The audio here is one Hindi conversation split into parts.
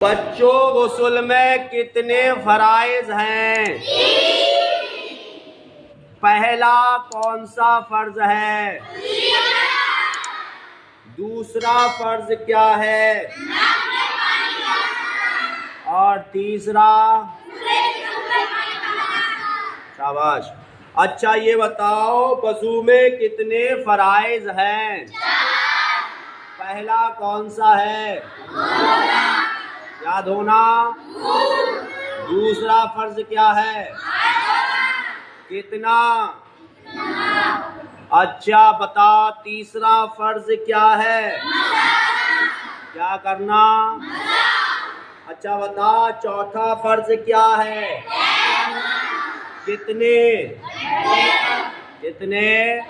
बच्चों, गुस्ल में कितने फराइज हैं? पहला कौन सा फर्ज है? दूसरा फर्ज क्या है? और तीसरा? शाबाश। अच्छा, ये बताओ वज़ू में कितने फराइज हैं? पहला कौन सा है? क्या धोना? दूसरा फर्ज क्या है? कितना? अच्छा बताओ, तीसरा फर्ज क्या है? क्या करना? अच्छा बताओ, चौथा फर्ज क्या है? कितने? कितने?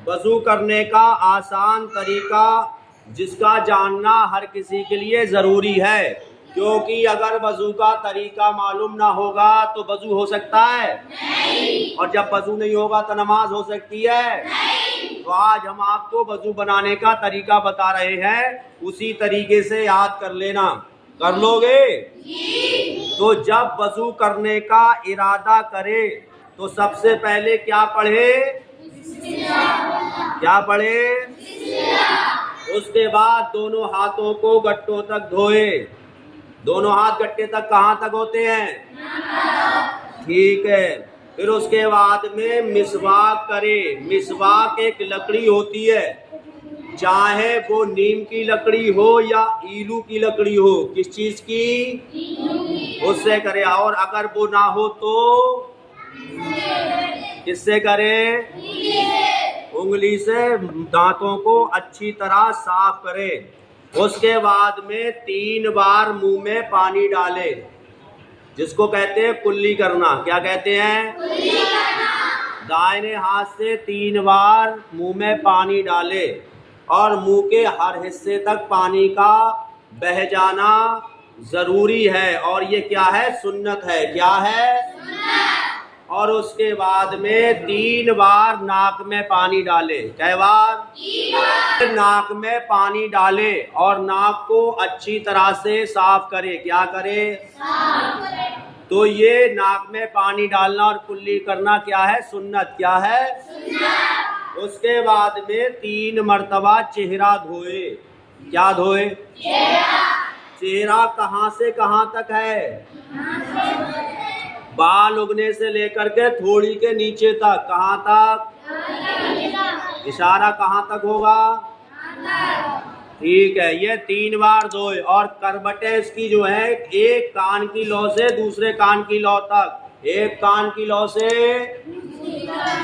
वज़ू करने का आसान तरीका जिसका जानना हर किसी के लिए ज़रूरी है, क्योंकि अगर वज़ू का तरीका मालूम ना होगा तो वज़ू हो सकता है? नहीं। और जब वज़ू नहीं होगा तो नमाज हो सकती है? नहीं। तो आज हम आपको वज़ू बनाने का तरीका बता रहे हैं, उसी तरीके से याद कर लेना। कर लोगे? जी। तो जब वज़ू करने का इरादा करे तो सबसे पहले क्या पढ़े? क्या पढ़े? उसके बाद दोनों हाथों को गट्टों तक धोए। दोनों हाथ गट्टे तक कहाँ तक होते हैं? ठीक है। फिर उसके बाद में मिसवाक करे। मिसवाक एक लकड़ी होती है, चाहे वो नीम की लकड़ी हो या ईलू की लकड़ी हो। किस चीज की? उससे करे। और अगर वो ना हो तो किससे करे? उंगली से दांतों को अच्छी तरह साफ करे। उसके बाद में 3 बार मुंह में पानी डाले, जिसको कहते हैं कुल्ली करना। क्या कहते हैं? कुल्ली करना। दाहिने हाथ से 3 बार मुंह में पानी डाले और मुंह के हर हिस्से तक पानी का बह जाना जरूरी है। और ये क्या है? सुन्नत है। क्या है? सुन्नत। और उसके बाद में 3 बार नाक में पानी डाले। कै बार? 3 बार। नाक में पानी डाले और नाक को अच्छी तरह से साफ करे। क्या करे? साफ करे। तो ये नाक में पानी डालना और कुल्ली करना क्या है? सुन्नत। क्या है? सुन्नत। उसके बाद में 3 मर्तबा चेहरा धोए। क्या धोए? चेहरा कहाँ से कहाँ तक है? बाल उगने से लेकर के थोड़ी के नीचे तक। कहाँ तक? इशारा कहाँ तक होगा? ठीक है। ये 3 बार धोए। और करवटें इसकी जो है, एक कान की लौ से दूसरे कान की लौ तक, एक कान की लौ से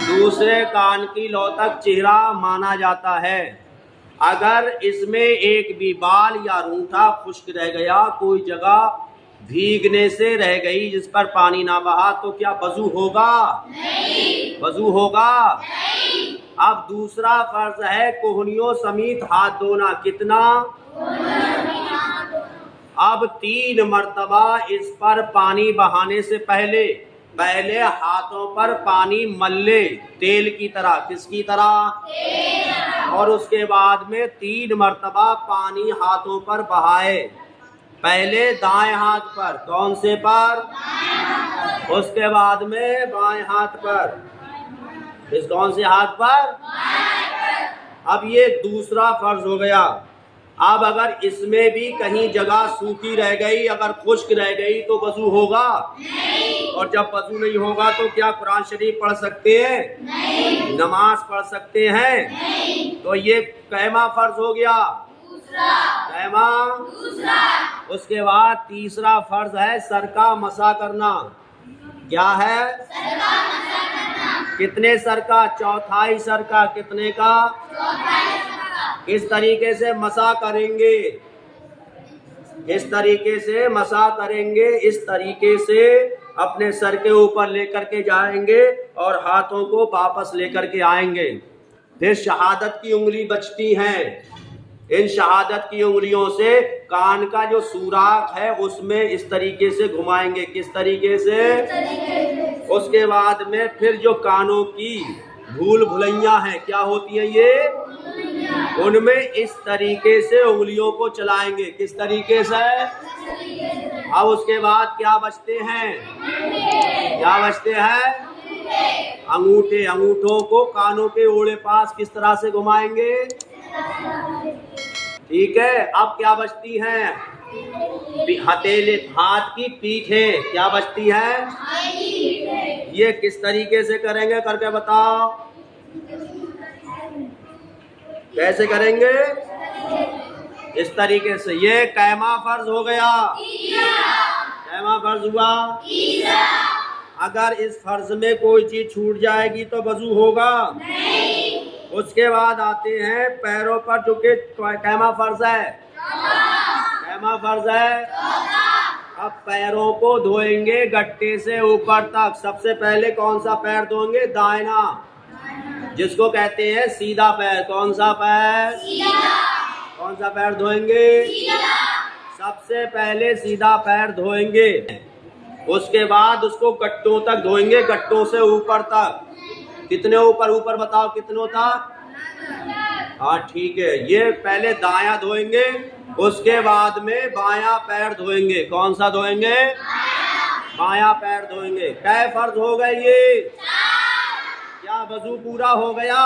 दूसरे कान की लौ तक चेहरा माना जाता है। अगर इसमें एक भी बाल या रूंठा खुश्क रह गया, कोई जगह भीगने से रह गई जिस पर पानी ना बहा, तो क्या वज़ू होगा? नहीं। वज़ू होगा? नहीं। अब दूसरा फर्ज है कोहनियों समेत हाथ धोना। कितना? अब 3 मर्तबा इस पर पानी बहाने से पहले हाथों पर पानी मल ले, तेल की तरह। किसकी तरह? और उसके बाद में 3 मर्तबा पानी हाथों पर बहाए। पहले दाएं हाथ पर। कौन से पर? उसके बाद में बाएं हाथ पर। इस कौन से हाथ पर? अब ये दूसरा फर्ज हो गया। अब अगर इसमें भी कहीं जगह सूखी रह गई, अगर खुश्क रह गई, तो वज़ू होगा? नहीं। और जब वज़ू नहीं होगा तो क्या कुरान शरीफ पढ़ सकते हैं? नहीं। नमाज पढ़ सकते हैं? नहीं। तो ये कैमा फर्ज हो गया? कैमा? उसके बाद तीसरा फर्ज है सर का मसा करना। क्या है? सर का मसा करना। कितने सर का? चौथाई सर का। कितने का? चौथाई सर का। इस तरीके से मसा करेंगे। इस तरीके से मसा करेंगे। इस तरीके से अपने सर के ऊपर लेकर के जाएंगे और हाथों को वापस लेकर के आएंगे। फिर शहादत की उंगली बचती हैं। इन शहादत की उंगलियों से कान का जो सुराख है उसमें इस तरीके से घुमाएंगे। किस तरीके से? उसके बाद में फिर जो कानों की भूल भुलैया हैं, क्या होती हैं ये? उनमें इस तरीके से उंगलियों को चलाएंगे। किस तरीके से? अब उसके बाद क्या बचते हैं? क्या बचते हैं? अंगूठे। अंगूठों को कानों के ओड़े पास किस तरह से घुमाएंगे? ठीक है। अब क्या बचती हैं? हथेली, हाथ की पीठें। क्या बचती है? ये किस तरीके से करेंगे? करके बताओ। कैसे करेंगे? इस तरीके से। ये कैमा फर्ज हो गया। कैमा फर्ज हुआ। अगर इस फर्ज में कोई चीज छूट जाएगी तो वजू होगा नहीं। उसके बाद आते हैं पैरों पर, जो कि कैमा फर्ज है। कैमा फर्ज है। अब पैरों को धोएंगे गट्टे से ऊपर तक। सबसे पहले कौन सा पैर धोएंगे? दाहिना, जिसको कहते हैं सीधा पैर। कौन सा पैर? कौन सा पैर धोएंगे? सबसे पहले सीधा पैर धोएंगे। उसके बाद उसको गट्टों तक धोएंगे, गट्टों से ऊपर तक। कितने ऊपर? ऊपर बताओ कितनों तक? हाँ ठीक है। ये पहले दायां धोएंगे, उसके बाद में बायां पैर धोएंगे। कौन सा धोएंगे? बायां पैर धोएंगे। कै फर्ज हो गए ये? क्या वजू पूरा हो गया?